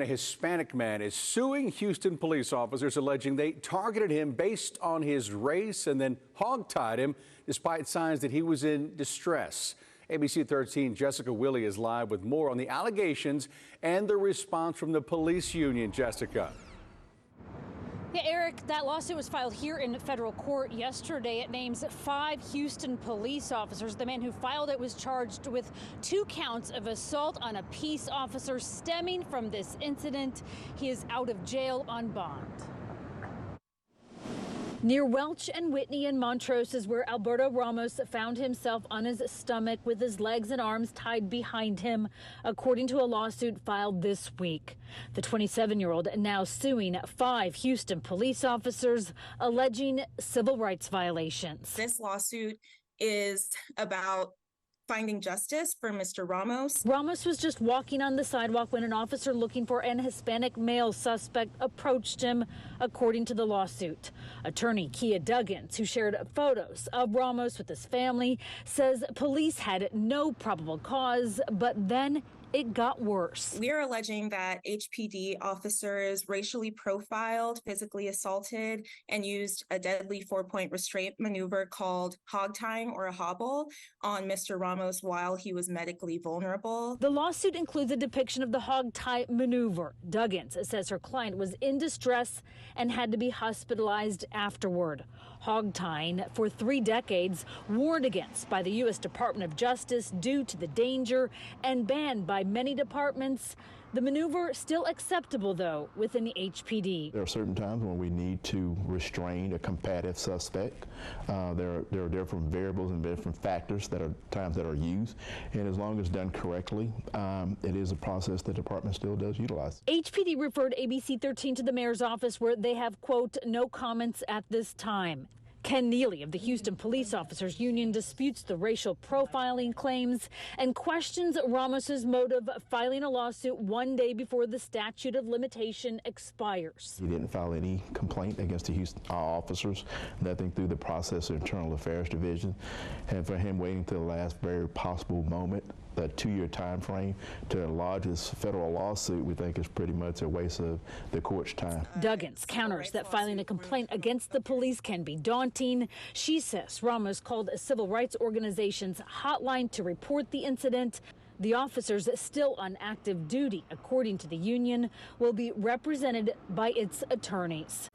A Hispanic man is suing Houston police officers, alleging they targeted him based on his race and then hog-tied him despite signs that he was in distress. ABC 13 Jessica Willey is live with more on the allegations and the response from the police union. Jessica. Yeah, Eric, that lawsuit was filed here in federal court yesterday. It names 5 Houston police officers. The man who filed it was charged with 2 counts of assault on a peace officer stemming from this incident. He is out of jail on bond. Near Welch and Whitney in Montrose is where Alberto Ramos found himself on his stomach with his legs and arms tied behind him, according to a lawsuit filed this week. The 27-year-old now suing 5 Houston police officers, alleging civil rights violations. This lawsuit is about finding justice for Mr. Ramos. Ramos was just walking on the sidewalk when an officer looking for an Hispanic male suspect approached him, according to the lawsuit. Attorney Kia Duggins, who shared photos of Ramos with his family, says police had no probable cause, but then it got worse. We are alleging that HPD officers racially profiled, physically assaulted, and used a deadly 4-point restraint maneuver called hog-tying or a hobble on Mr. Ramos while he was medically vulnerable. The lawsuit includes a depiction of the hog-tie maneuver. Duggins says her client was in distress and had to be hospitalized afterward. Hog-tying, for 3 decades, warned against by the U.S. Department of Justice due to the danger and banned by many departments. The maneuver still acceptable, though, within the HPD. There are certain times when we need to restrain a combative suspect. There are different variables and different factors that are times that are used, and as long as done correctly, it is a process the department still does utilize. HPD referred ABC 13 to the mayor's office, where they have, quote, no comments at this time. Ken Neely of the Houston Police Officers Union disputes the racial profiling claims and questions Ramos's motive, filing a lawsuit 1 day before the statute of limitation expires. He didn't file any complaint against the Houston officers, nothing through the process of Internal Affairs Division, and for him waiting to the last very possible moment, a 2-year time frame, to lodge this federal lawsuit, we think is pretty much a waste of the court's time. Duggins counters that filing a complaint against the police can be daunting. She says Ramos called a civil rights organization's hotline to report the incident. The officers, still on active duty, according to the union, will be represented by its attorneys.